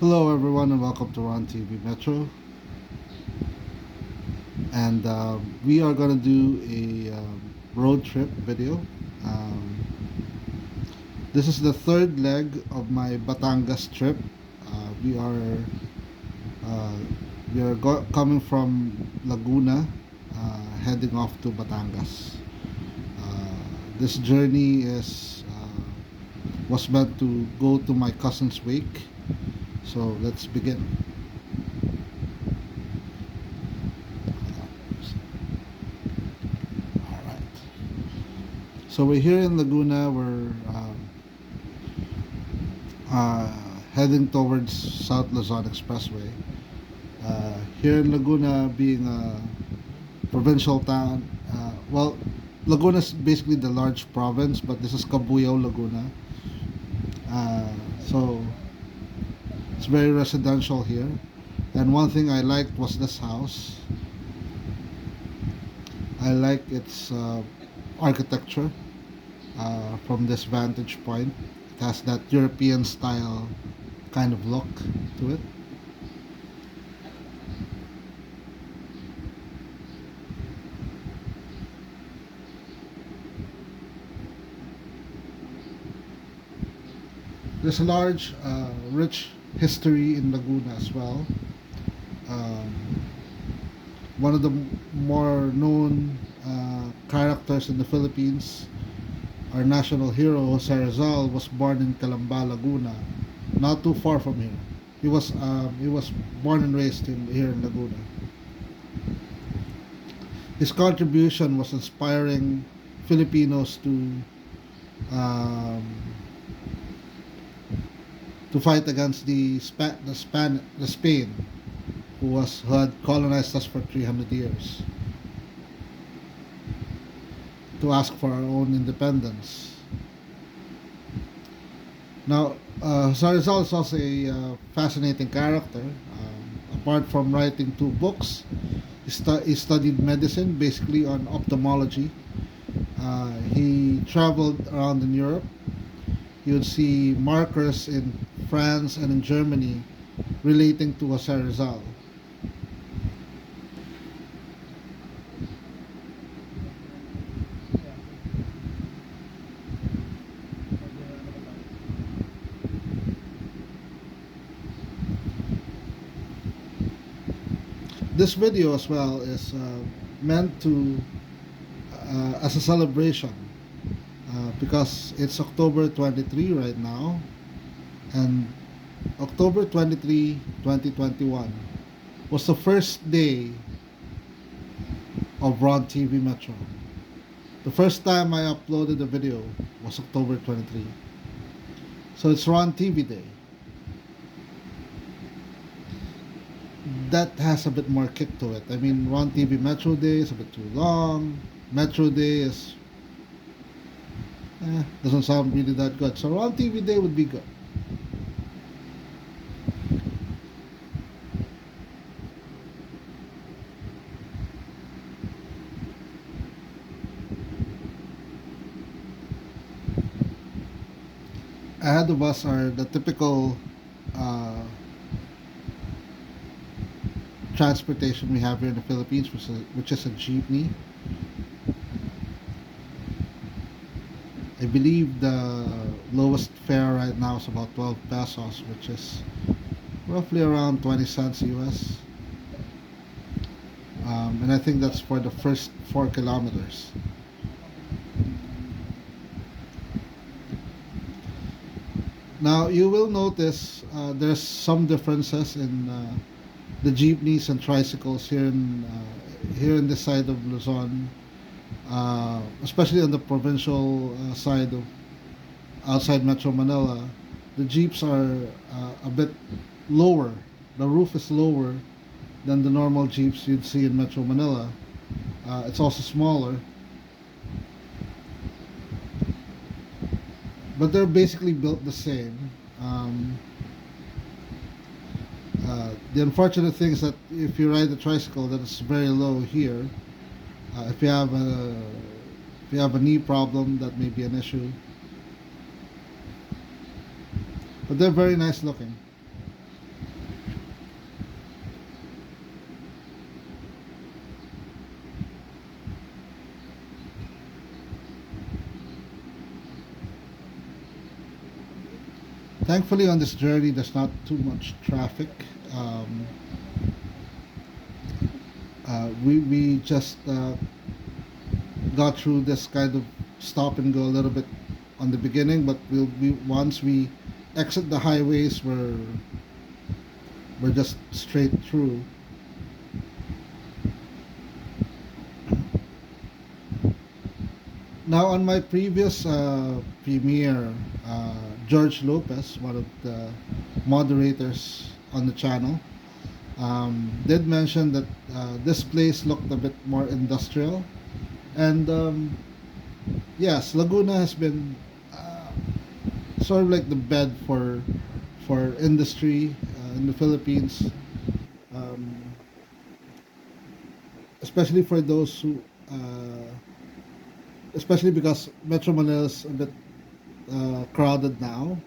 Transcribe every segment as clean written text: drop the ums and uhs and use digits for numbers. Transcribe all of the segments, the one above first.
Hello everyone and welcome to Rontv Metro, and we are going to do a road trip video. Um, this is the third leg of my Batangas trip. We are uh, coming from Laguna, heading off to Batangas. This journey was meant to go to my cousin's wake, so let's begin. All right. So we're here in Laguna. We're uh, heading towards South Luzon Expressway. Here in Laguna, being a provincial town, Laguna is basically the large province, but this is Cabuyao, Laguna. So it's very residential here. And one thing I liked was this house. I like its architecture from this vantage point. It has that European style kind of look to it. There's a large, rich history in Laguna as well. Um, One of the more known characters in the Philippines, our national hero Jose Rizal, was born in Calamba, Laguna, not too far from here. He was born and raised here in Laguna. His contribution was inspiring Filipinos um, to fight against the Spain, who had colonized us for 300 years, to ask for our own independence. Now, Rizal is also a fascinating character. Apart from writing two books, he studied medicine, basically on ophthalmology. He traveled around in Europe. You would see markers in France and in Germany relating to Jose Rizal. This video as well is meant to as a celebration because it's October 23 right now, and October 23, 2021 was the first day of Rontv Metro. The first time I uploaded a video was October 23. So it's Rontv Day. That has a bit more kick to it. I mean, Rontv Metro Day is a bit too long. Metro Day doesn't sound really that good. So Rontv Day would be good. Ahead of us are the typical transportation we have here in the Philippines, which is a jeepney. I believe the lowest fare right now is about 12 pesos, which is roughly around 20 cents US. And I think that's for the first 4 kilometers. Now you will notice there's some differences in the jeepneys and tricycles here in this side of Luzon, especially on the provincial side of outside Metro Manila. The jeeps are a bit lower. The roof is lower than the normal jeeps you'd see in Metro Manila. It's also smaller, but they're basically built the same. The unfortunate thing is that if you ride a tricycle that is very low here, if you have a knee problem, that may be an issue. But they're very nice looking. Thankfully, on this journey, there's not too much traffic. Um, we just got through this kind of stop and go a little bit on the beginning, but once we exit the highways, we're just straight through. Now, on my previous premiere, George Lopez, one of the moderators on the channel, did mention that this place looked a bit more industrial. And yes, Laguna has been sort of like the bed for industry in the Philippines, um, especially for those who, especially because Metro Manila is a bit crowded now.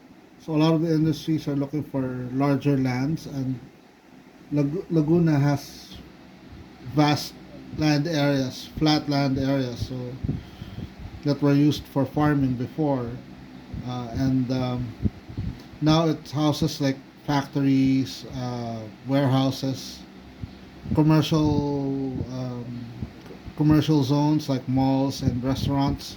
So a lot of the industries are looking for larger lands, and Laguna has vast land areas, flat land areas, so that were used for farming before, and now it houses like factories, warehouses, commercial commercial zones like malls and restaurants.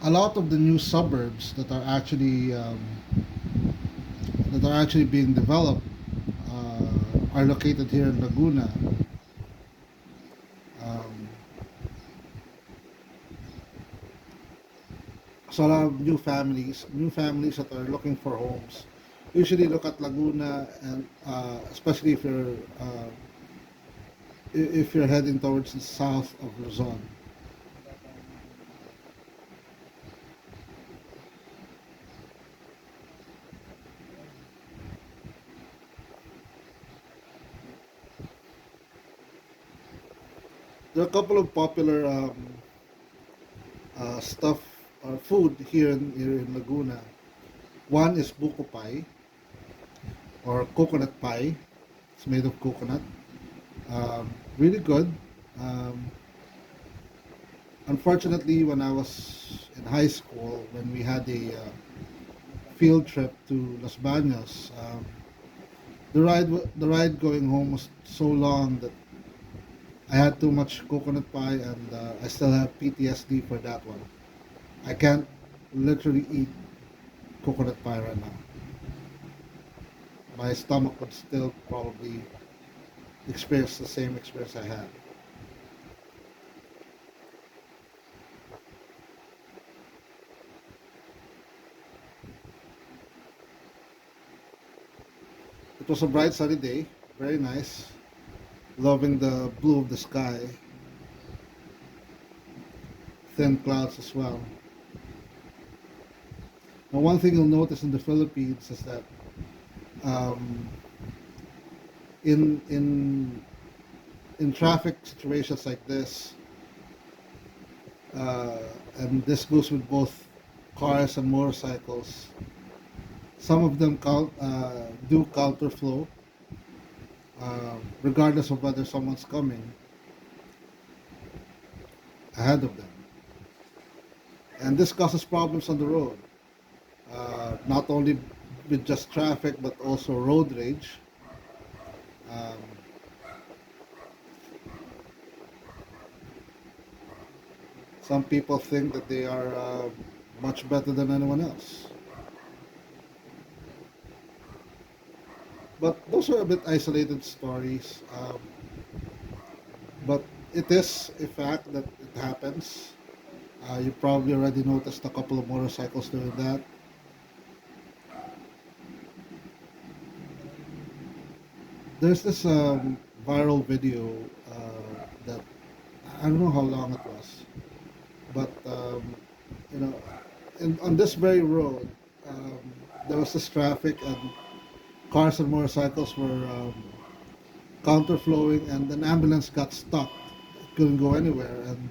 A lot of the new suburbs that are actually being developed are located here in Laguna. Um, so a lot of new families that are looking for homes, usually look at Laguna, and especially if you're heading towards the south of Luzon. There are a couple of popular stuff or food here in Laguna. One is buko pie or coconut pie. It's made of coconut. Really good. Um, Unfortunately, when I was in high school, when we had a field trip to Los Baños, the ride going home was so long that I had too much coconut pie, and I still have PTSD for that one. I can't literally eat coconut pie right now. My stomach would still probably experience the same experience I had. It was a bright sunny day, very nice. Loving the blue of the sky, thin clouds as well. Now, one thing you'll notice in the Philippines is that um, in in in traffic situations like this, uh, and this goes with both cars and motorcycles. Some of them do counter flow, regardless of whether someone's coming ahead of them, and this causes problems on the road. Not only with just traffic, but also road rage. Um, some people think that they are much better than anyone else. But those are a bit isolated stories. But it is a fact that it happens. You probably already noticed a couple of motorcycles doing that. There's this viral video that I don't know how long it was, but you know, on this very road, um, there was this traffic, and cars and motorcycles were counterflowing, and an ambulance got stuck. It couldn't go anywhere, and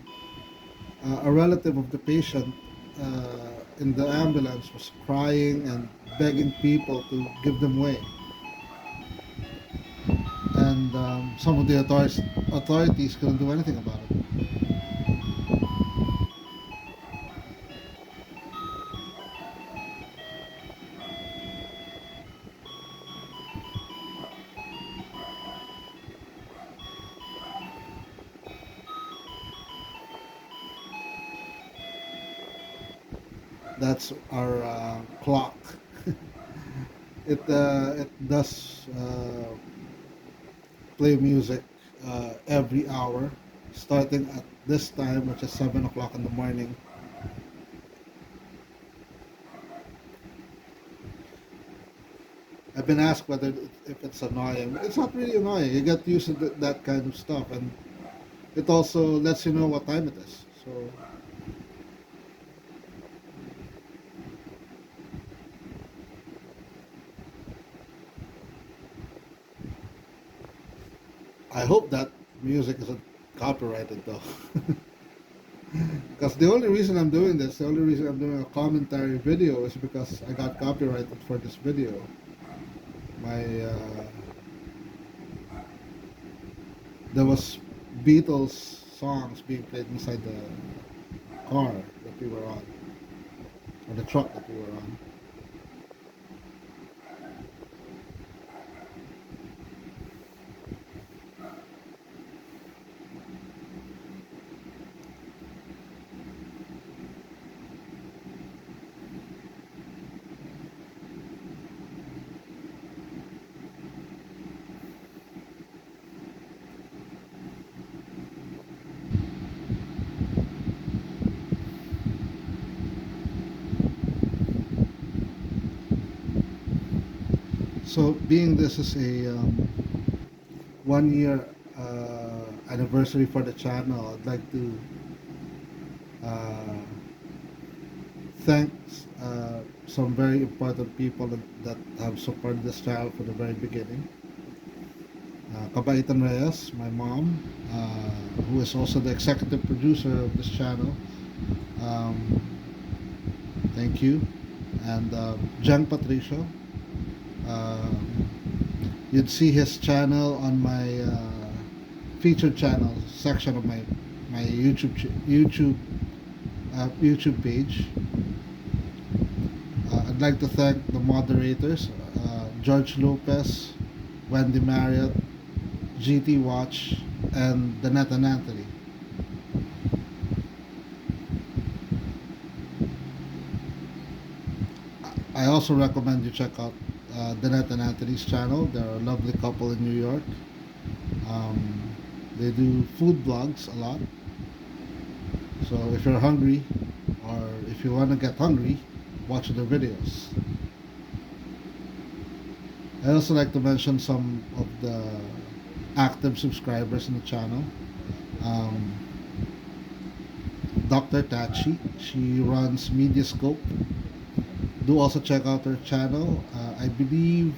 A relative of the patient in the ambulance was crying and begging people to give them way. And some of the authorities couldn't do anything about it. That's our clock. It does play music every hour, starting at this time, which is 7 o'clock in the morning. I've been asked whether if it's annoying. It's not really annoying. You get used to that kind of stuff, and it also lets you know what time it is. So I hope that music isn't copyrighted though. Because the only reason I'm doing this, the only reason I'm doing a commentary video is because I got copyrighted for this video. My There was Beatles songs being played inside the car that we were on, or the truck that we were on. So, being this is a 1 year anniversary for the channel, I'd like to uh, thank some very important people that have supported this channel from the very beginning. Kabaitan Reyes, my mom, who is also the executive producer of this channel. Um, Thank you. And Jan Patricio. You'd see his channel on my featured channel section of my YouTube page. I'd like to thank the moderators, George Lopez, Wendy Marriott, GT Watch, and Danette and Anthony. I also recommend you check out Danette and Anthony's channel. They're a lovely couple in New York. Um, they do food vlogs a lot. So if you're hungry or if you want to get hungry, watch their videos. I also like to mention some of the active subscribers in the channel. Um, Dr. Tachi, she runs Mediascope. Do also check out her channel. I believe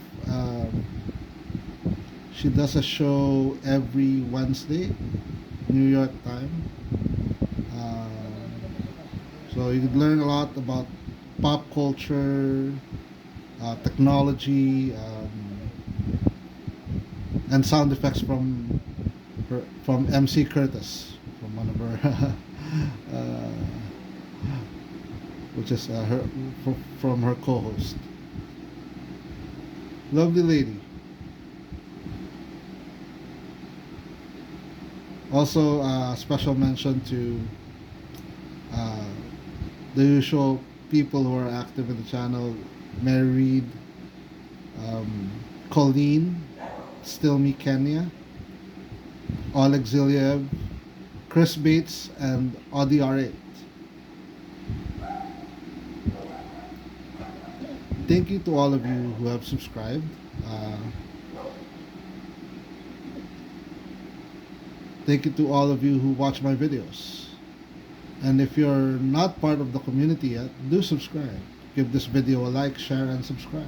she does a show every Wednesday, New York time. So you could learn a lot about pop culture, technology, and sound effects from MC Curtis, from one of her, which is from her co-host. Lovely lady. Also, special mention to uh, the usual people who are active in the channel: Mary Reed, Colleen, Still Me Kenya, Oleg Ziliev, Chris Bates, and Audi R8. Thank you to all of you who have subscribed. Thank you to all of you who watch my videos. And if you're not part of the community yet, do subscribe. Give this video a like, share, and subscribe.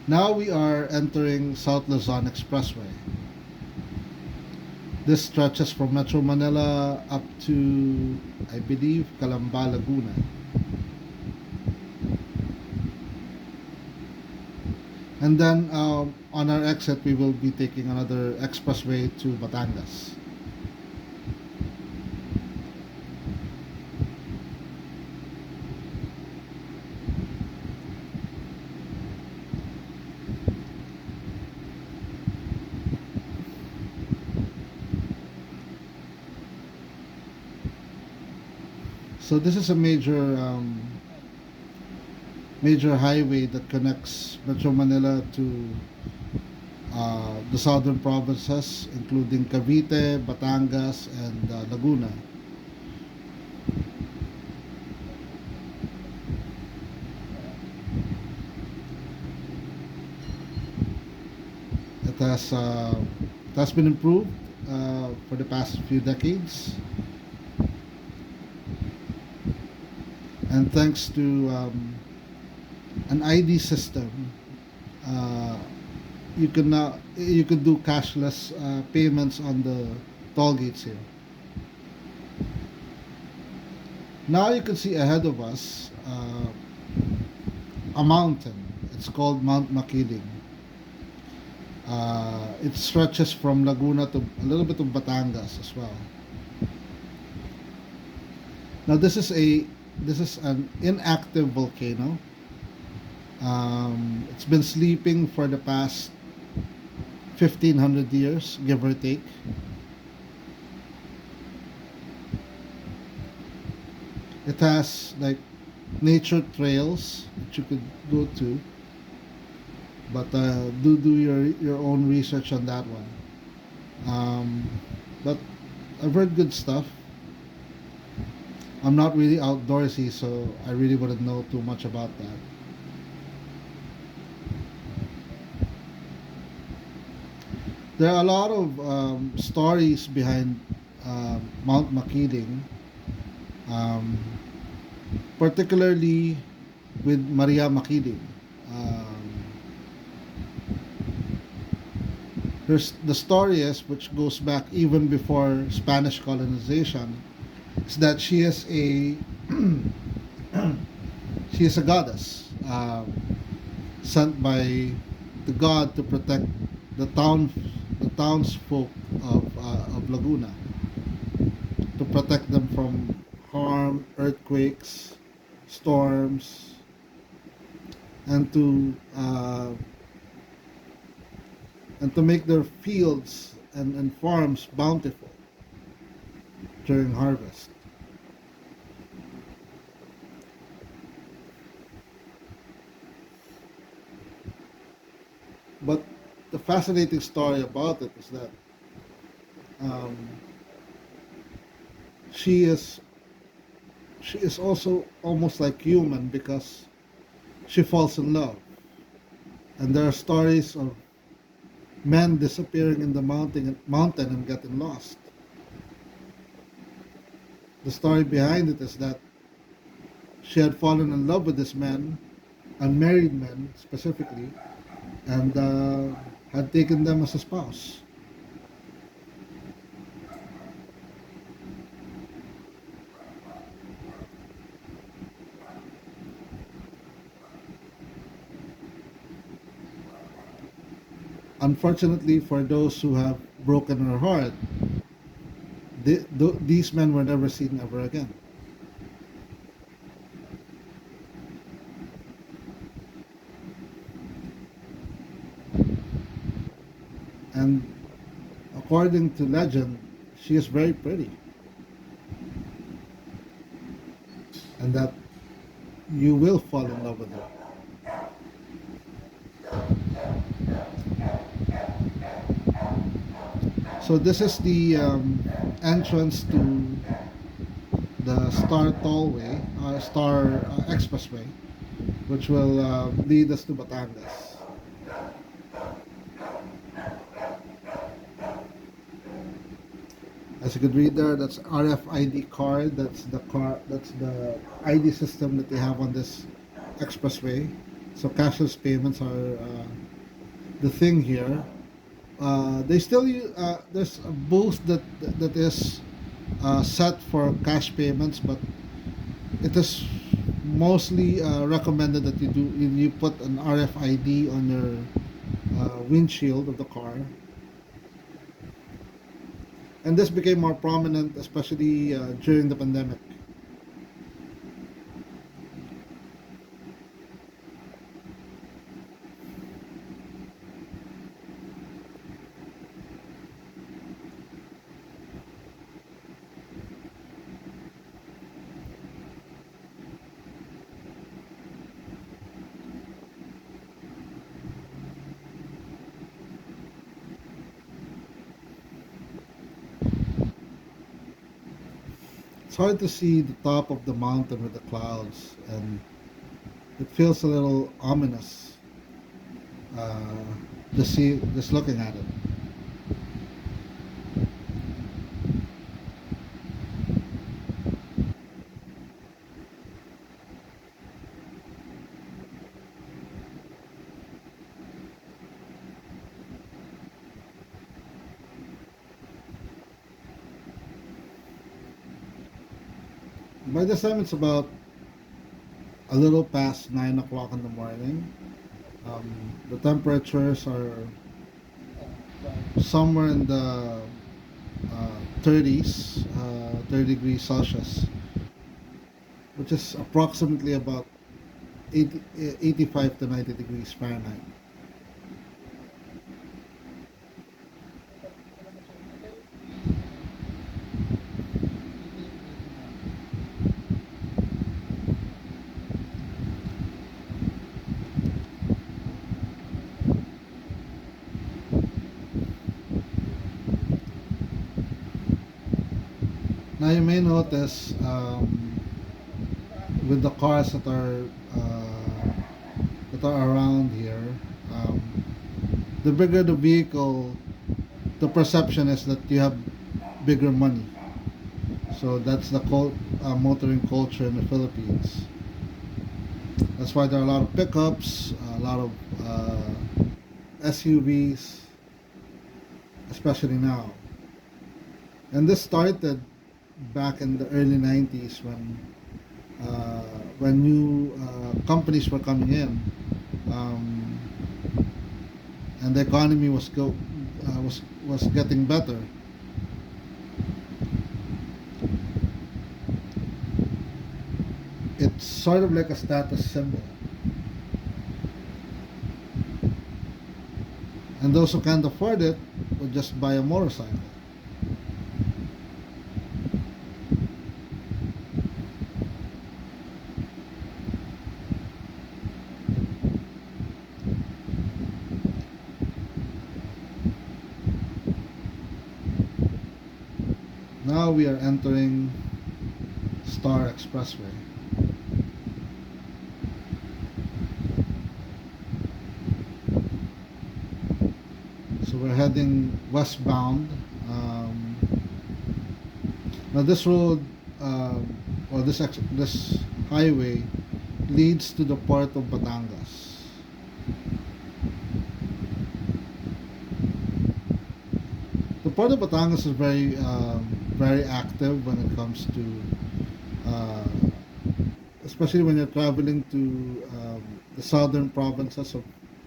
Now we are entering South Luzon Expressway. This stretches from Metro Manila up to, I believe, Calamba, Laguna. And then on our exit, we will be taking another expressway to Batangas. So this is a major highway that connects Metro Manila to the southern provinces, including Cavite, Batangas, and Laguna. It has been improved for the past few decades, and thanks to an ID system, uh, you can do cashless payments on the toll gates here. Now you can see ahead of us a mountain. It's called Mount Makiling. It stretches from Laguna to a little bit of Batangas as well. Now this is an inactive volcano. It's been sleeping for the past 1500 years, give or take. It has like nature trails that you could go to, but do your own research on that one. But I've heard good stuff. I'm not really outdoorsy, so I really wouldn't know too much about that. There are a lot of stories behind Mount Makiling, um, particularly with Maria Makiling. Um, there's the story is, which goes back even before Spanish colonization, is that she is a she is a goddess sent by the god to protect the townsfolk of Laguna, to protect them from harm, earthquakes, storms, and to make their fields and farms bountiful during harvest. But the fascinating story about it is that um, she is she is also almost like human, because she falls in love, and there are stories of men disappearing in the mountain and getting lost. The story behind it is that she had fallen in love with this man, unmarried men specifically, and had taken them as a spouse. Unfortunately, for those who have broken her heart, these men were never seen ever again. And according to legend, she is very pretty, and that you will fall in love with her. So this is the entrance to the Star Tollway, Star Expressway, which will lead us to Batangas. As you could read there, that's RFID card. That's the ID system that they have on this expressway. So cashless payments are the thing here. They still there's a booth that is set for cash payments, but it is mostly recommended that you put an RFID on your windshield of the car, and this became more prominent, especially during the pandemic. It's hard to see the top of the mountain with the clouds, and it feels a little ominous. Uh, just looking at it. By this time, it's about a little past 9 o'clock in the morning. The temperatures are somewhere in the 30s, 30 degrees Celsius, which is approximately about 85 to 90 degrees Fahrenheit. Now you may notice with the cars that are around here, um, the bigger the vehicle, the perception is that you have bigger money. So that's the motoring culture in the Philippines. That's why there are a lot of pickups, a lot of SUVs, especially now. And this started back in the early 90s uh, when new companies were coming in, um, and the economy was getting better. It's sort of like a status symbol, and those who can't afford it would just buy a motorcycle. Now we are entering Star Expressway. So we're heading westbound. Um, Now this road, or this highway, leads to the port of Batangas. The port of Batangas is very active when it comes to, uh, especially when you're traveling to the southern provinces of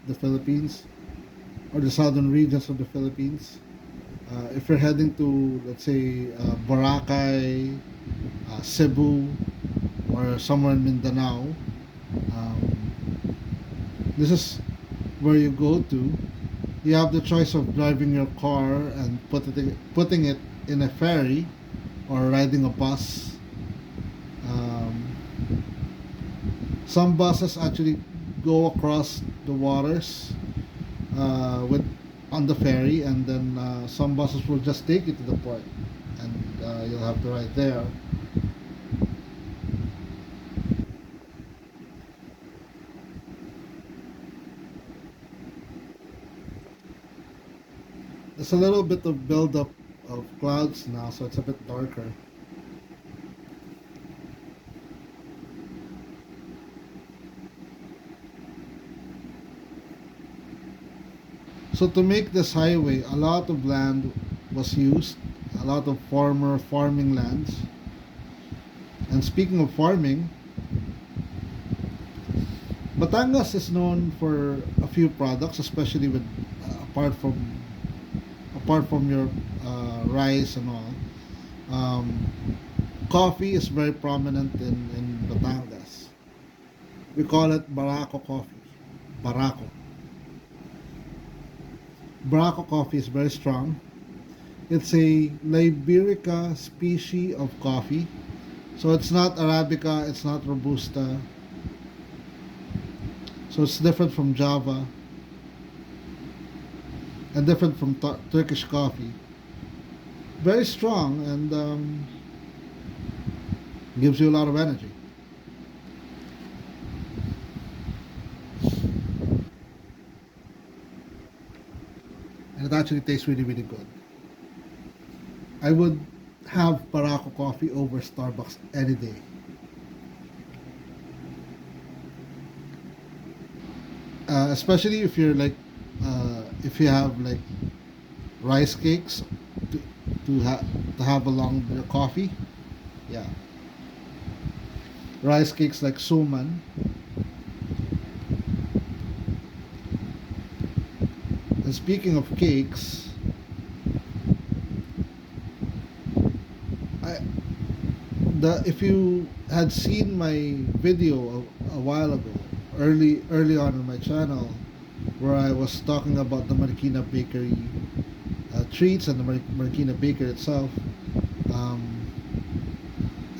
the Philippines or the southern regions of the Philippines. If you're heading to, let's say, Boracay, Cebu, or somewhere in Mindanao, um, this is where you go to. You have the choice of driving your car and putting it in a ferry or riding a bus. Um, some buses actually go across the waters with on the ferry, and then some buses will just take you to the port, and you'll have to ride there. There's a little bit of buildup of clouds now, so it's a bit darker. So to make this highway, a lot of land was used, a lot of former farming lands. And speaking of farming, Batangas is known for a few products, especially with apart from your rice and all. Um, Coffee is very prominent in Batangas. We call it Barako coffee. Barako. Barako coffee is very strong. It's a Liberica species of coffee. So it's not Arabica, it's not Robusta. So it's different from Java and different from Turkish coffee. Very strong and gives you a lot of energy. And it actually tastes really, really good. I would have Barako coffee over Starbucks any day. Especially if you're like, if you have like rice cakes to, to have along with your coffee. Yeah. Rice cakes like suman. And speaking of cakes, I if you had seen my video a while ago, early on in my channel, where I was talking about the Marikina Bakery treats and the Marikina Bakery itself, um,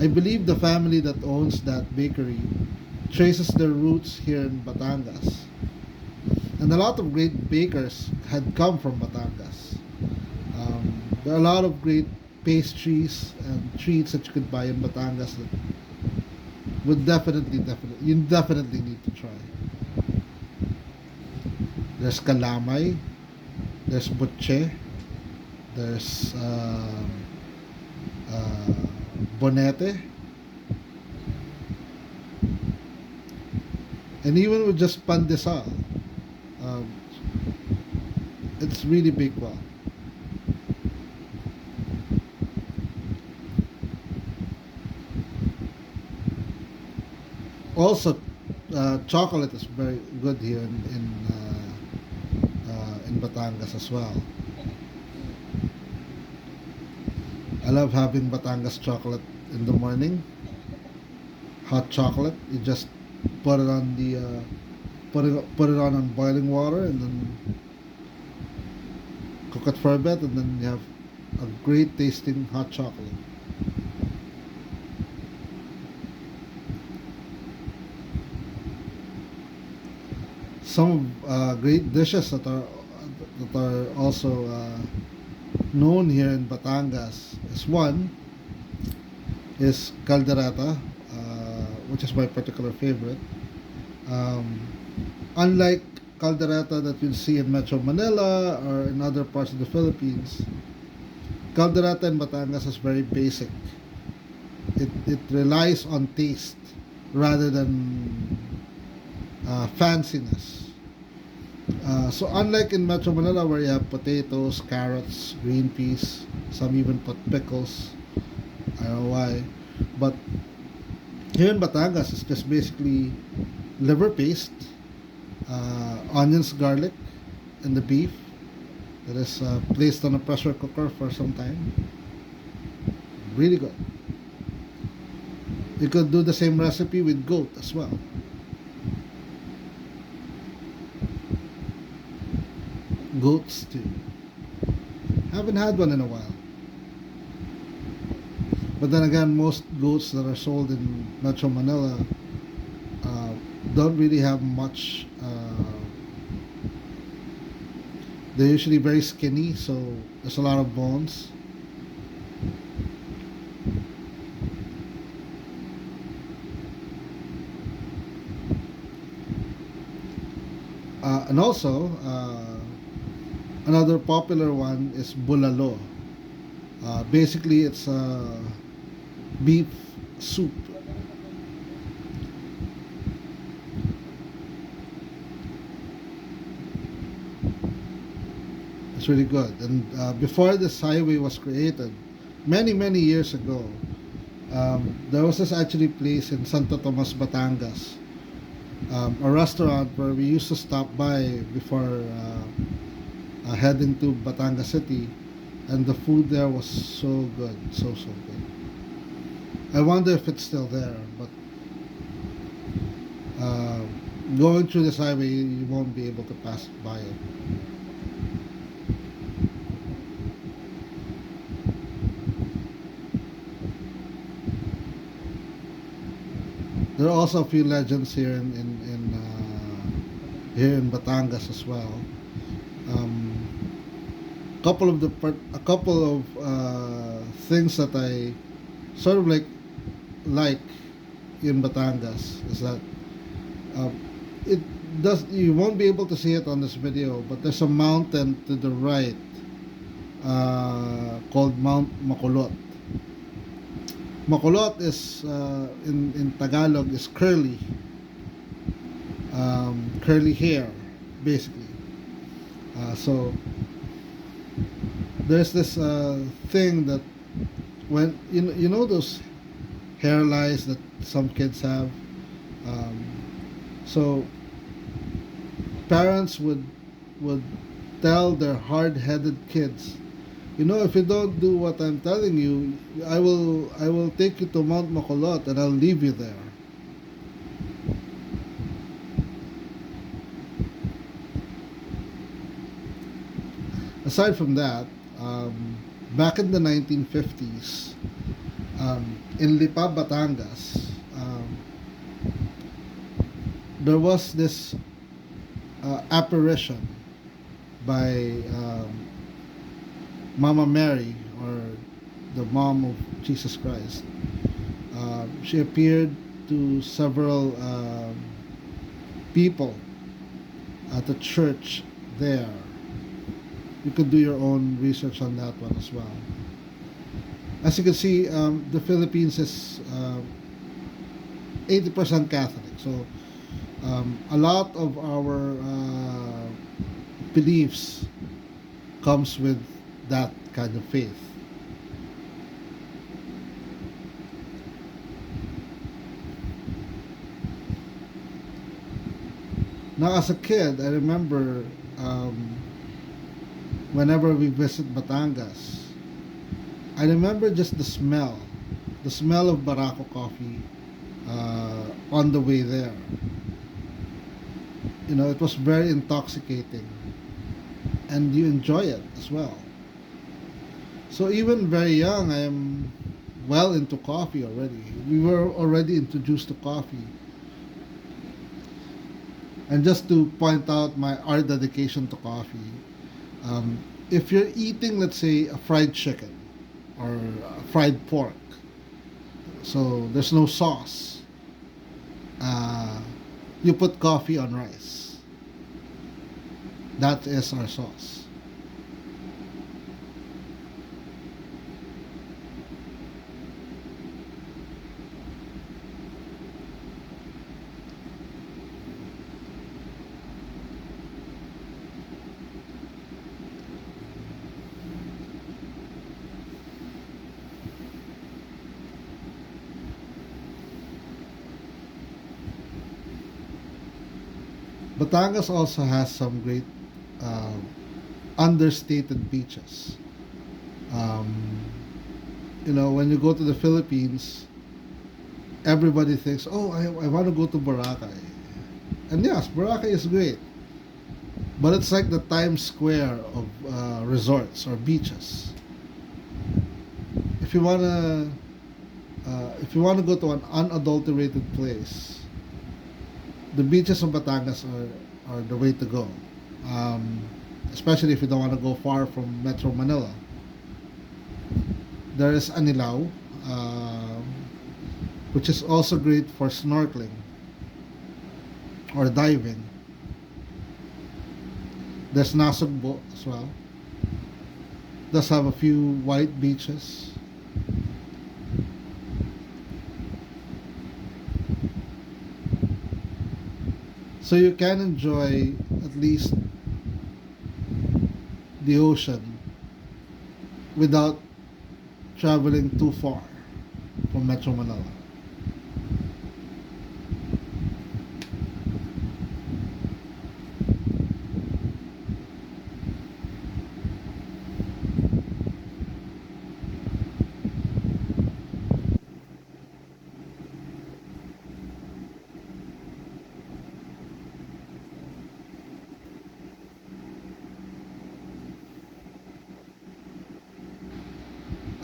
I believe the family that owns that bakery traces their roots here in Batangas. And a lot of great bakers had come from Batangas. There are a lot of great pastries and treats that you could buy in Batangas that would you definitely need to try. There's calamay, there's butche, there's uh, bonete, and even with just pandesal, um, it's really baked well. Also, chocolate is very good here in Batangas as well. I love having Batangas chocolate in the morning. Hot chocolate. You just put it on the put it on boiling water and then cook it for a bit, and then you have a great tasting hot chocolate. Some great dishes that are also known here in Batangas is one is caldereta, which is my particular favorite. Um, Unlike caldereta that you'll see in Metro Manila or in other parts of the Philippines, caldereta in Batangas is very basic. It relies on taste rather than fanciness. So unlike in Metro Manila where you have potatoes, carrots, green peas, some even put pickles, I don't know why, but here in Batangas it's just basically liver paste, onions, garlic, and the beef that is placed on a pressure cooker for some time. Really good. You could do the same recipe with goat as well. Goat stew. Haven't had one in a while. But then again, most goats that are sold in Metro Manila uh, don't really have much. They're usually very skinny, so there's a lot of bones. And also, another popular one is bulalo. Basically, it's beef soup. It's really good. And before this highway was created, many many years ago, there was this actually place in Santo Tomas, Batangas, a restaurant where we used to stop by before heading to Batangas City, and the food there was so good, so good. I wonder if it's still there, but uh, going through this highway, you won't be able to pass by it. There are also a few legends here here in Batangas as well. Um, a couple of things that I sort of like in Batangas is that um, it does you won't be able to see it on this video, but there's a mountain to the right called Mount Makulot. Makulot is in Tagalog is curly, curly hair, basically. So there's this thing that when you know those hair lice that some kids have. Um, so parents would tell their hard-headed kids, you know, if you don't do what I'm telling you, I will take you to Mount Makulot and I'll leave you there. Aside from that, back in the 1950s, in Lipa, Batangas, there was this apparition by Mama Mary, or the mom of Jesus Christ. She appeared to several people at the church there. You could do your own research on that one as well. As you can see, the Philippines is 80% Catholic. So a lot of our beliefs comes with that kind of faith. Now, as a kid, I remember whenever we visit Batangas, I remember just the smell of Barako coffee on the way there. You know, it was very intoxicating, and you enjoy it as well. So even very young, I am well into coffee already. We were already introduced to coffee. And just to point out our dedication to coffee, if you're eating, let's say, a fried chicken or a fried pork, so there's no sauce, you put coffee on rice. That is our sauce. Batangas also has some great uh, understated beaches. Um, you know, when you go to the Philippines, everybody thinks, oh, I want to go to Boracay. And yes, Boracay is great. But it's like the Times Square of resorts or beaches. If you wanna, if you wanna go to an unadulterated place, the beaches of Batangas are the way to go. Especially if you don't want to go far from Metro Manila. There is Anilao, which is also great for snorkeling or diving. There's Nasugbo as well. Does have a few white beaches. So you can enjoy at least the ocean without traveling too far from Metro Manila.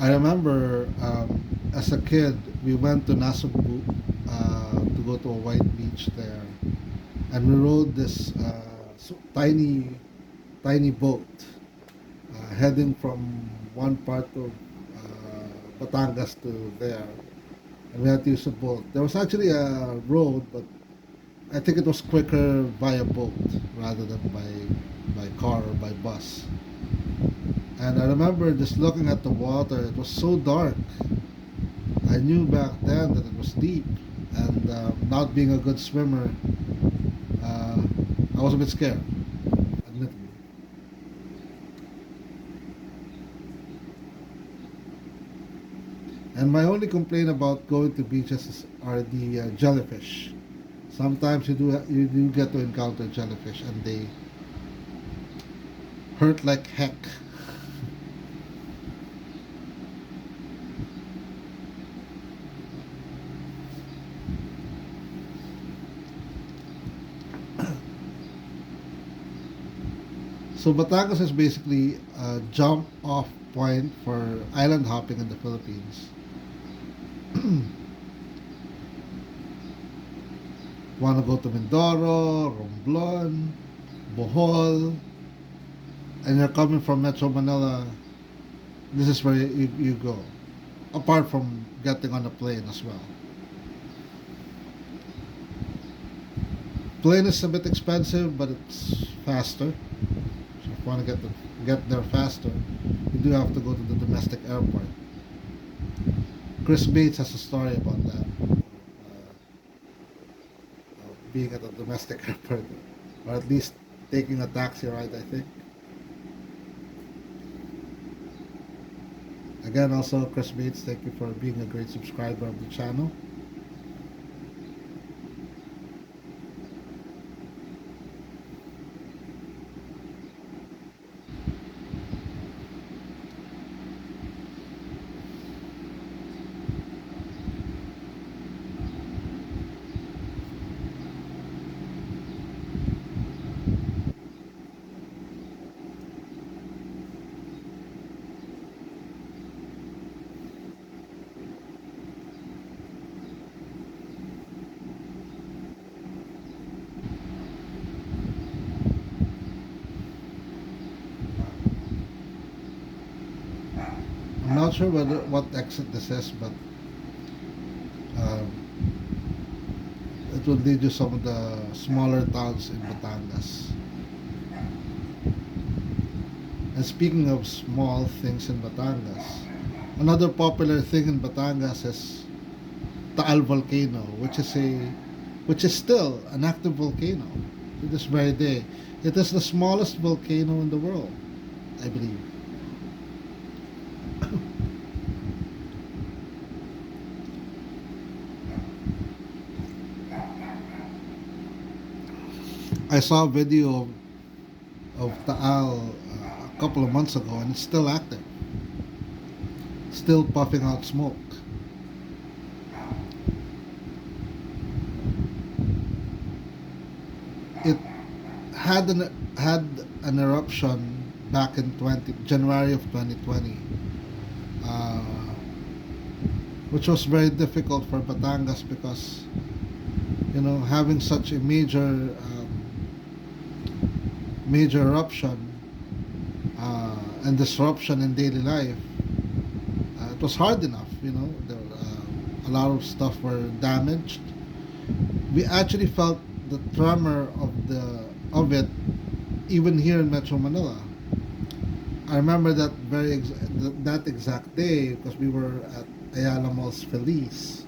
I remember as a kid, we went to Nasugbu to go to a white beach there, and we rode this tiny boat heading from one part of Batangas to there, and we had to use a boat. There was actually a road, but I think it was quicker via boat rather than by car or by bus. And I remember just looking at the water. It was so dark. I knew back then that it was deep, and not being a good swimmer, uh, I was a bit scared, admittedly. And my only complaint about going to beaches are the jellyfish. Sometimes you do get to encounter jellyfish, and they hurt like heck. So Batangas is basically a jump off point for island hopping in the Philippines. Want to go to Mindoro, Romblon, Bohol, and you're coming from Metro Manila, this is where you go. Apart from getting on a plane as well. Plane is a bit expensive, but it's faster. So if you want to get there faster, you do have to go to the domestic airport. Chris Bates has a story about that. Being at a domestic airport, or at least taking a taxi ride, I think. Again, also, Chris Bates, thank you for being a great subscriber of the channel. I'm not sure what exit this is, but um, it will lead you some of the smaller towns in Batangas. And speaking of small things in Batangas, another popular thing in Batangas is Taal volcano, which is still an active volcano to this very day. It is the smallest volcano in the world, I believe. I saw a video of Taal a couple of months ago, and it's still active, still puffing out smoke. It had an eruption back in January of 2020, uh, which was very difficult for Batangas because having such a major eruption and disruption in daily life, it was hard enough. A lot of stuff were damaged. We actually felt the tremor of it even here in Metro Manila. I remember that exact day because we were at Ayala Malls Feliz.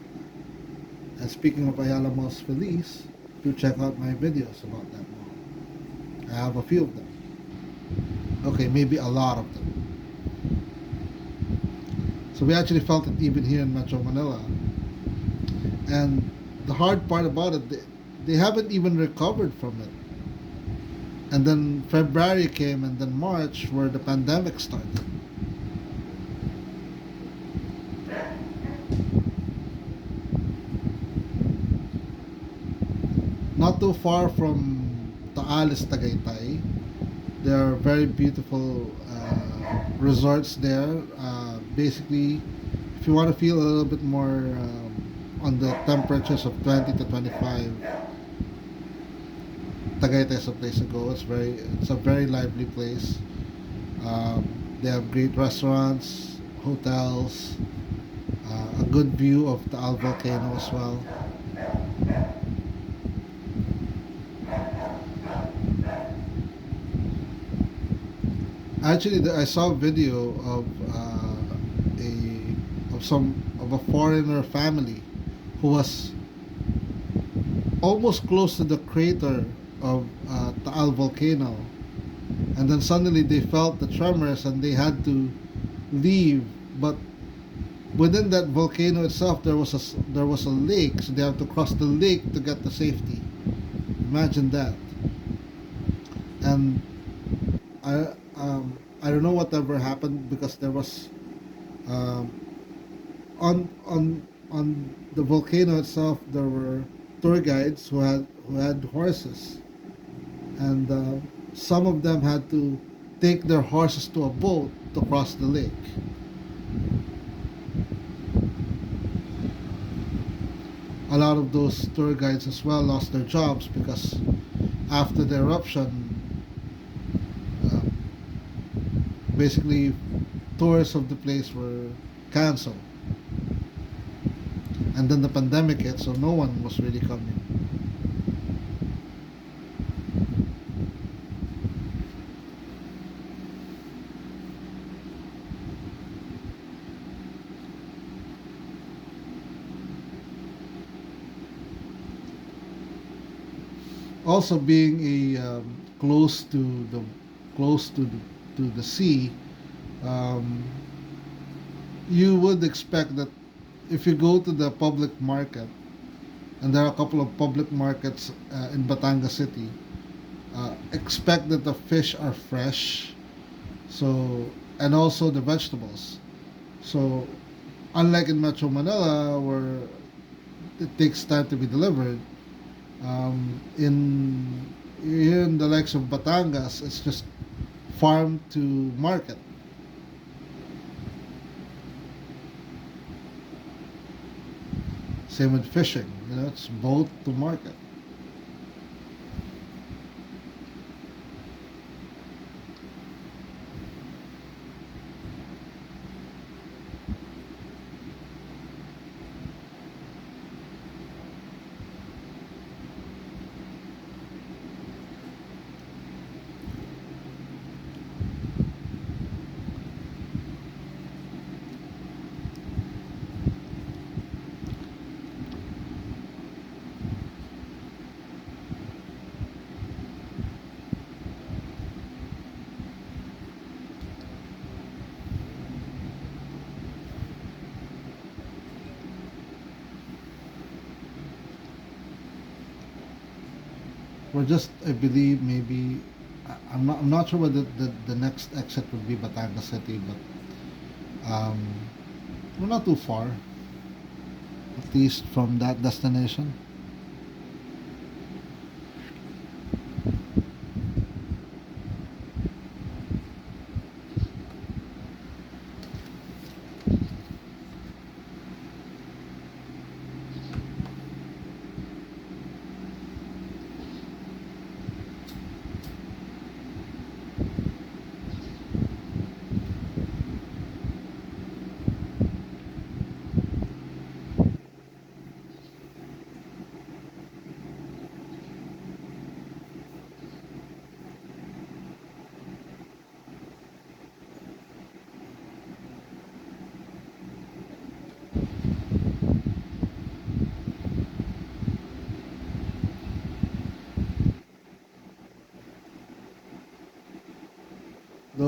And speaking of Ayala Malls Feliz, do check out my videos about that mall. I have a few of them. Okay, maybe a lot of them. So we actually felt it even here in Metro Manila. And the hard part about it, they haven't even recovered from it. And then February came, and then March, where the pandemic started. Not too far from Taales, Tagaytay, there are very beautiful resorts there. Basically, if you want to feel a little bit more on the temperatures of 20 to 25, Tagaytay is a place to go. It's a very lively place. They have great restaurants, hotels, a good view of the Al volcano as well. Actually, I saw a video of a foreigner family who was almost close to the crater of Taal volcano, and then suddenly they felt the tremors and they had to leave. But within that volcano itself, there was a lake, so they have to cross the lake to get to safety. Imagine that. And I don't know whatever happened because there was um, on the volcano itself there were tour guides who had horses, and some of them had to take their horses to a boat to cross the lake. A lot of those tour guides as well lost their jobs because after the eruption, uh, basically tours of the place were canceled, and then the pandemic hit, so no one was really coming. Also, being a close to the sea, um, you would expect that if you go to the public market, and there are a couple of public markets in Batangas City, expect that the fish are fresh, so and also the vegetables. So unlike in Metro Manila where it takes time to be delivered, in here in the likes of Batangas, it's just farm to market. Same with fishing, it's boat to market. We're just, I believe, maybe I'm not sure whether the next exit would be Batangas City, but we're not too far, at least from that destination.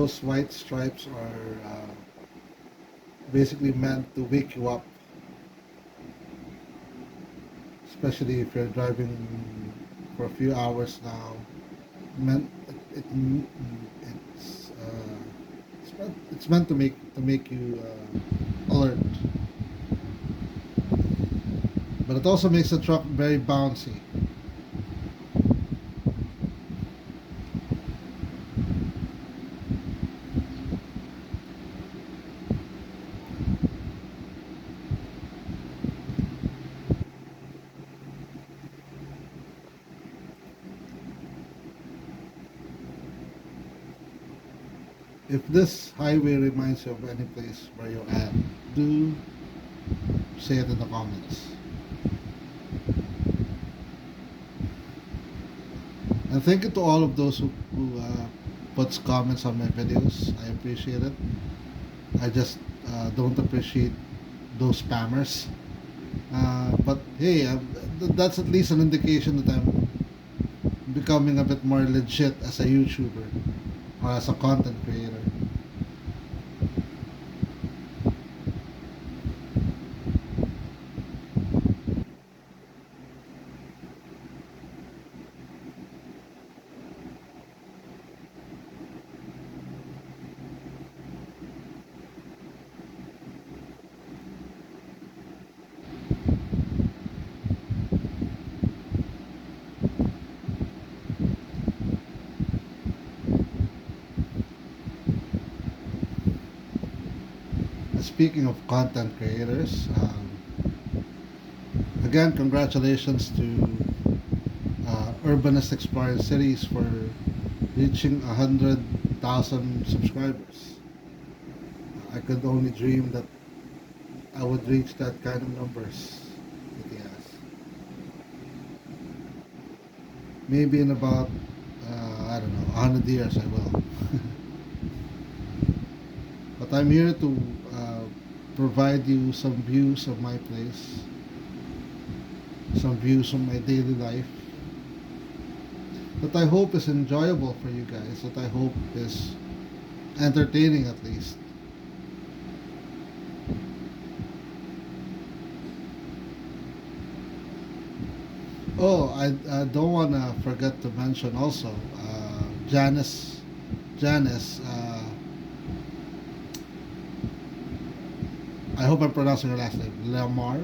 those white stripes are basically meant to wake you up, especially if you're driving for a few hours now. Meant it, it's meant to make you alert, but it also makes the truck very bouncy. If this highway reminds you of any place where you're at, do say it in the comments. And thank you to all of those who puts comments on my videos. I appreciate it. I just don't appreciate those spammers. But hey, that's at least an indication that I'm becoming a bit more legit as a YouTuber or as a content creator. Speaking of content creators, again, congratulations to Urbanist Explorer Series for reaching 100,000 subscribers. I could only dream that I would reach that kind of numbers that he has. Maybe in about, I don't know, 100 years I will. But I'm here to provide you some views of my place, some views of my daily life that I hope is enjoyable for you guys, that I hope is entertaining at least. Oh, I don't want to forget to mention also Janice. I hope I'm pronouncing her last name. Lamar,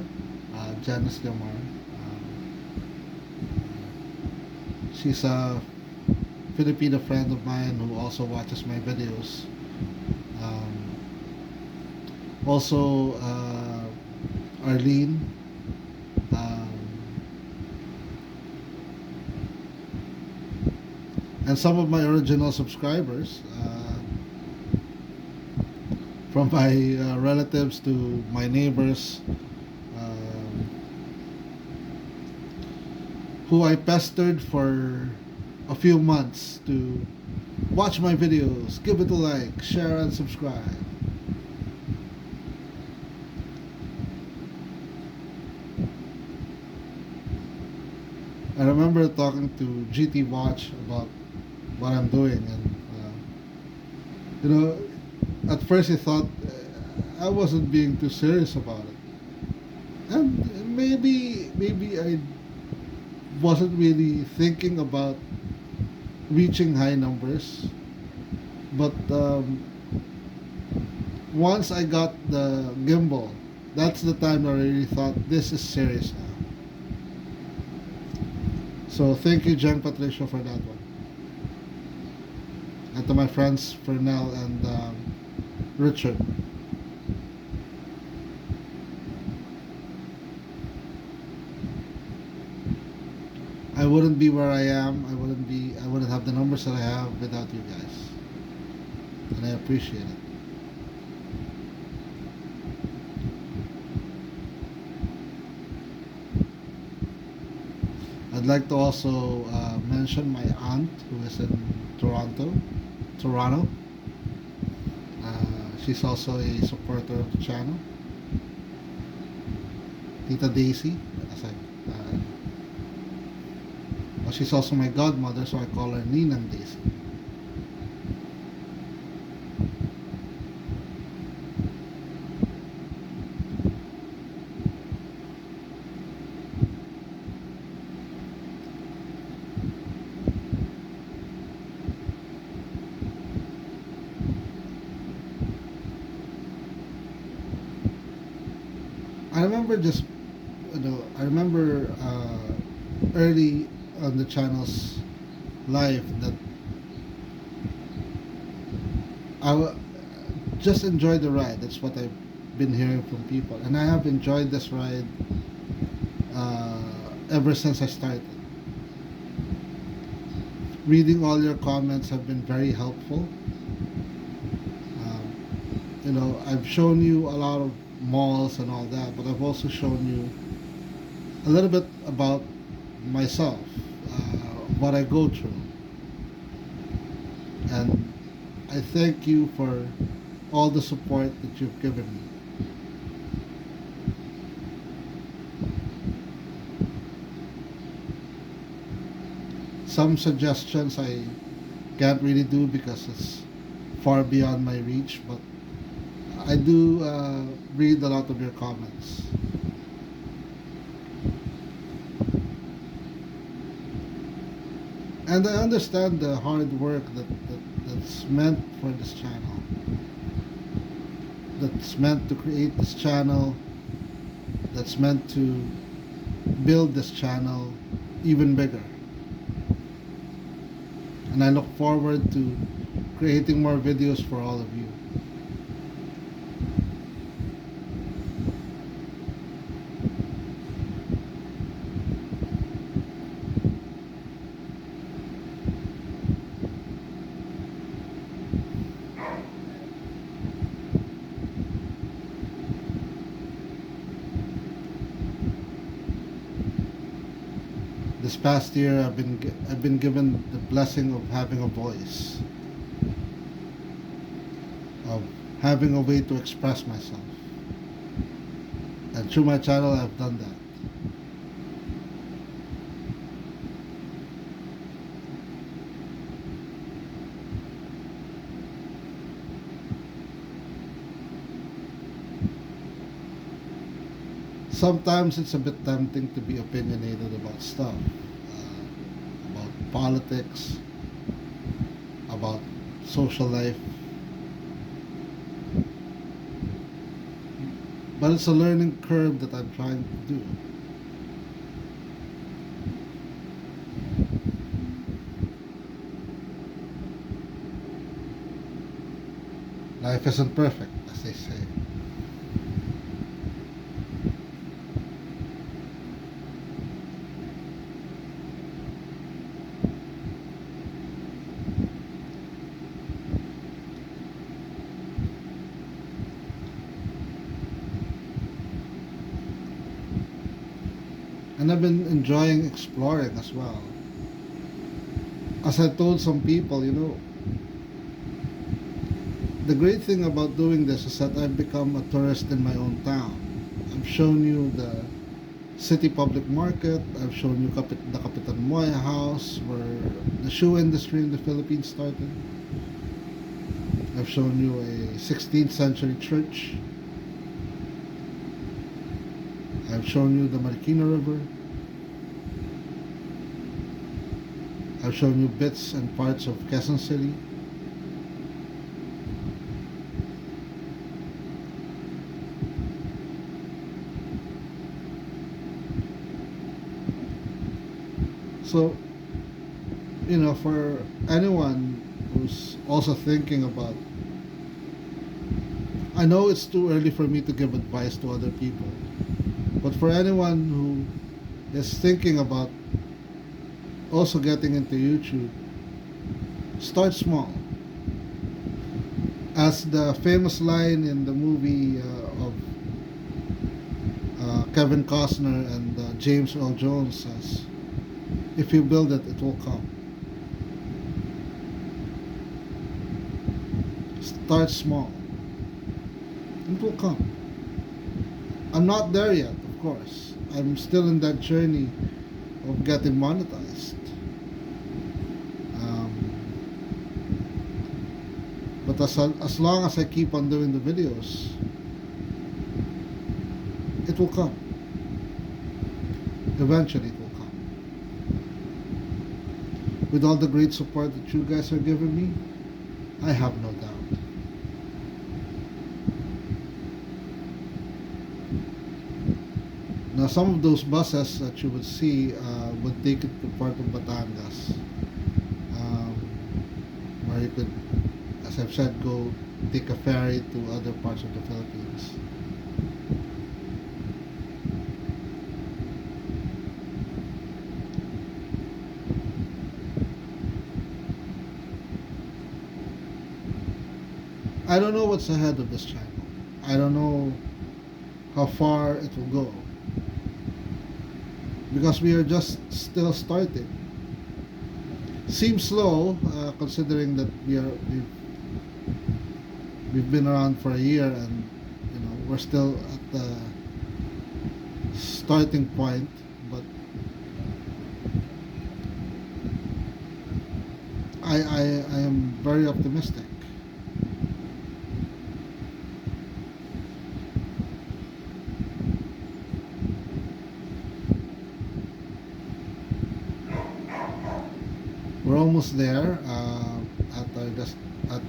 Janice Lamar. She's a Filipino friend of mine who also watches my videos. Also, Arlene. And some of my original subscribers, from my relatives to my neighbors, who I pestered for a few months to watch my videos, give it a like, share, and subscribe. I remember talking to GT Watch about what I'm doing, and you know, at first he thought I wasn't being too serious about it, and maybe I wasn't really thinking about reaching high numbers, but once I got the gimbal, that's the time I really thought this is serious now. So thank you, Jen Patricia, for that one. And to my friends, Fernell and Richard. I wouldn't be where I am. I wouldn't have the numbers that I have without you guys. And I appreciate it. I'd like to also mention my aunt who is in Toronto. She's also a supporter of the channel. Tita Daisy. She's also my godmother, so I call her Ninang Daisy. I remember just, I remember early on the channel's life that just enjoy the ride. That's what I've been hearing from people, and I have enjoyed this ride uh, ever since I started. Reading all your comments have been very helpful. I've shown you a lot of malls and all that, but I've also shown you a little bit about myself, what I go through, and I thank you for all the support that you've given me. Some suggestions I can't really do because it's far beyond my reach, but I do read a lot of your comments. And I understand the hard work that's meant for this channel. That's meant to create this channel. That's meant to build this channel even bigger. And I look forward to creating more videos for all of you. This past year, I've been given the blessing of having a voice, of having a way to express myself, and through my channel, I've done that. Sometimes it's a bit tempting to be opinionated about stuff, about politics, about social life. But it's a learning curve that I'm trying to do. Life isn't perfect, as they say. And I've been enjoying exploring as well. As I told some people, the great thing about doing this is that I've become a tourist in my own town. I've shown you the city public market. I've shown you the Kapitan Moya house, where the shoe industry in the Philippines started. I've shown you a 16th century church. I've shown you the Marikina River. I've shown you bits and parts of Quezon City. So, for anyone who's also thinking about, I know it's too early for me to give advice to other people, but for anyone who is thinking about also getting into YouTube, start small. As the famous line in the movie of Kevin Costner and James Earl Jones says, if you build it, it will come. Start small. It will come. I'm not there yet, of course. I'm still in that journey of getting monetized. But as long as I keep on doing the videos, it will come. Eventually it will come. With all the great support that you guys are giving me, I have no doubt. Now, some of those buses that you would see would take it to part of Batangas, um, where you could, as I've said, go take a ferry to other parts of the Philippines. I don't know what's ahead of this channel. I don't know how far it will go because we are just still starting. Seems slow, considering that we've been around for a year, and we're still at the starting point. But I am very optimistic. We're almost there at our at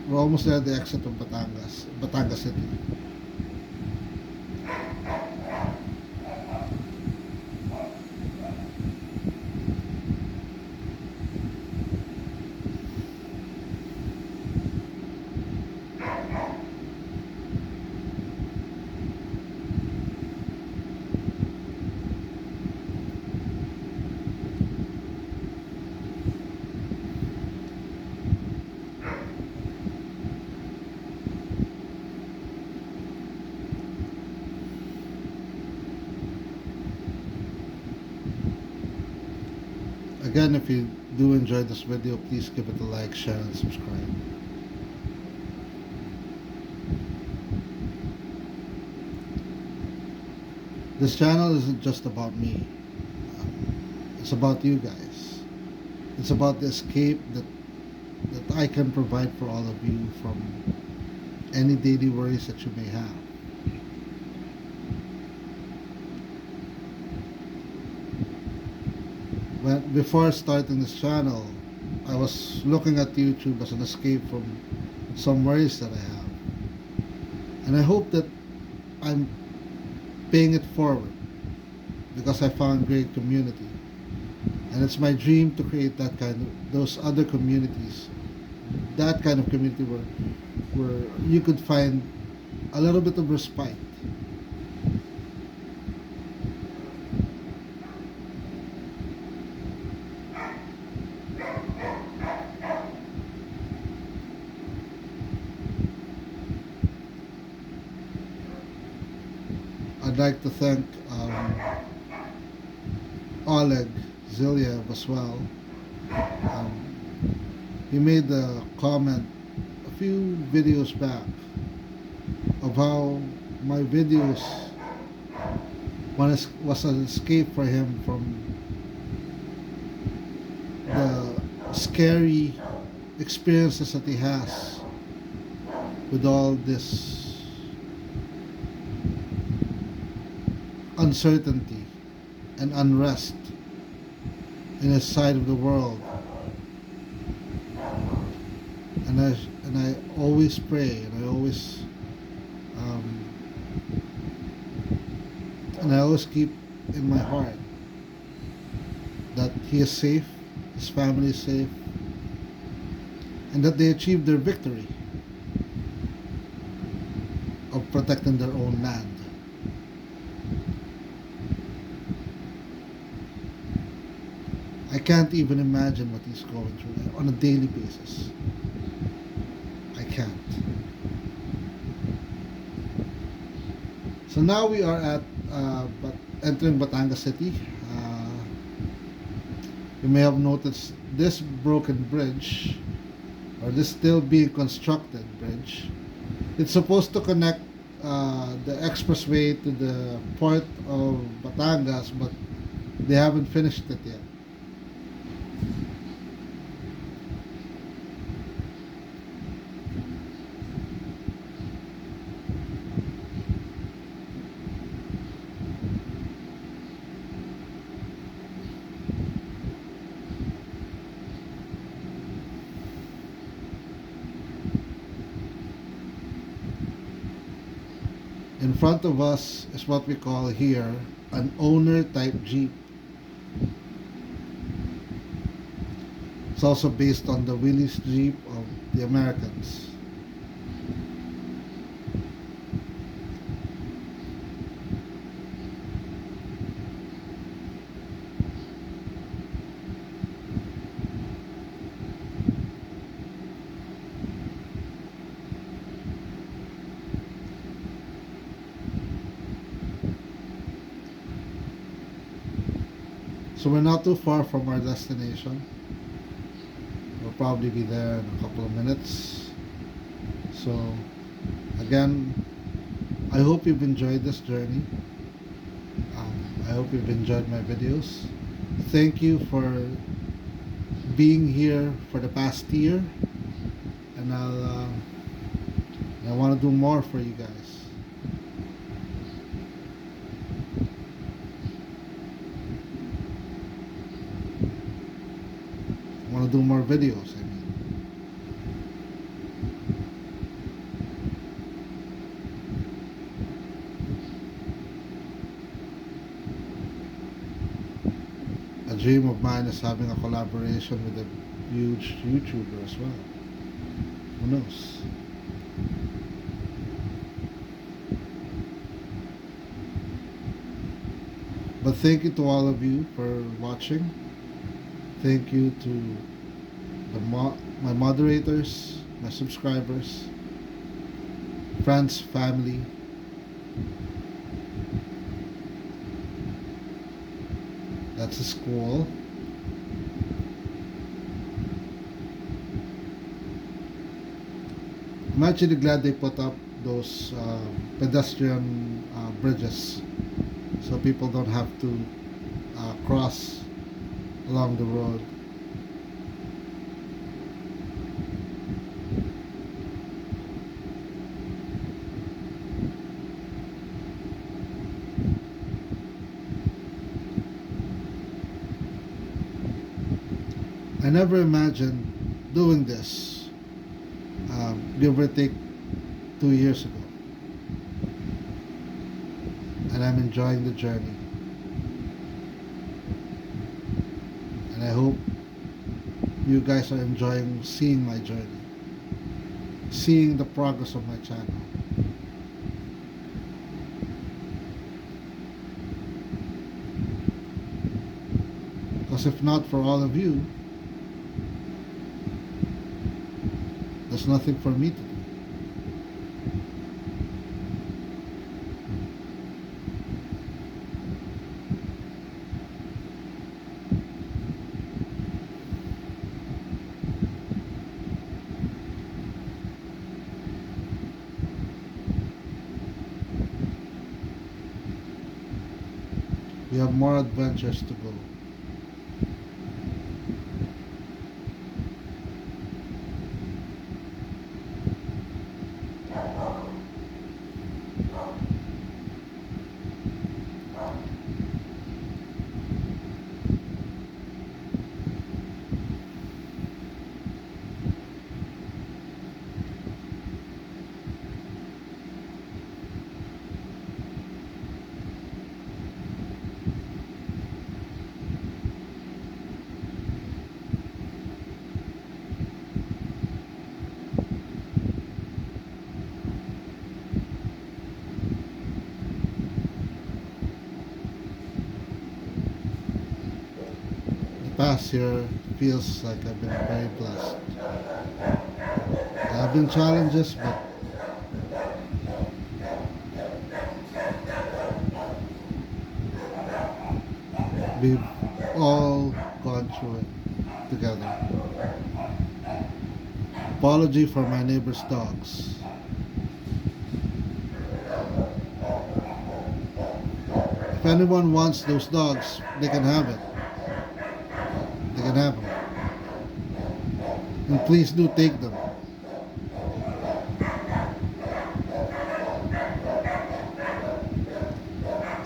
we're almost there at the exit of Batangas City. Again, if you do enjoy this video, please give it a like, share, and subscribe. This channel isn't just about me. It's about you guys. It's about the escape that I can provide for all of you from any daily worries that you may have. Before starting this channel, I was looking at YouTube as an escape from some worries that I have. And I hope that I'm paying it forward because I found great community. And it's my dream to create those other communities, that kind of community where you could find a little bit of respite. I'd like to thank Oleg Zilyev as well. He made a comment a few videos back of how my videos was an escape for him from the scary experiences that he has with all this uncertainty and unrest in his side of the world. And I always pray, and I always keep in my heart that he is safe, his family is safe, and that they achieve their victory of protecting their own land. I can't even imagine what he's going through on a daily basis. I can't. So now we are at entering Batangas City. You may have noticed this broken bridge, or this still being constructed bridge. It's supposed to connect the expressway to the port of Batangas, but they haven't finished it yet. In front of us is what we call here an owner type Jeep. It's also based on the Willys Jeep of the Americans. So we're not too far from our destination. We'll probably be there in a couple of minutes. So again, I hope you've enjoyed this journey. I hope you've enjoyed my videos. Thank you for being here for the past year, and I want to do more for you guys. I want to do more videos. I mean, a dream of mine is having a collaboration with a huge YouTuber as well. Who knows? But thank you to all of you for watching. Thank you to my moderators, my subscribers, friends, family. That's a school. I'm actually glad they put up those pedestrian bridges so people don't have to cross along the road. I never imagined doing this, give or take 2 years ago, and I'm enjoying the journey, and I hope you guys are enjoying seeing my journey, seeing the progress of my channel. Because if not for all of you, there's nothing for me to do. We have more adventures to go. Past year feels like I've been very blessed. There have been challenges, but we've all gone through it together. Apology for my neighbor's dogs. If anyone wants those dogs, they can have it. They can have them. And please do take them.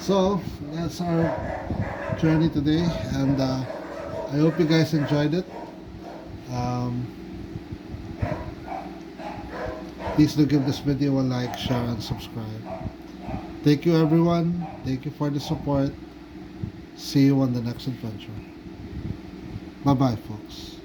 So that's our journey today, and I hope you guys enjoyed it. Please do give this video a like, share, and subscribe. Thank you, everyone. Thank you for the support. See you on the next adventure. Bye bye, folks.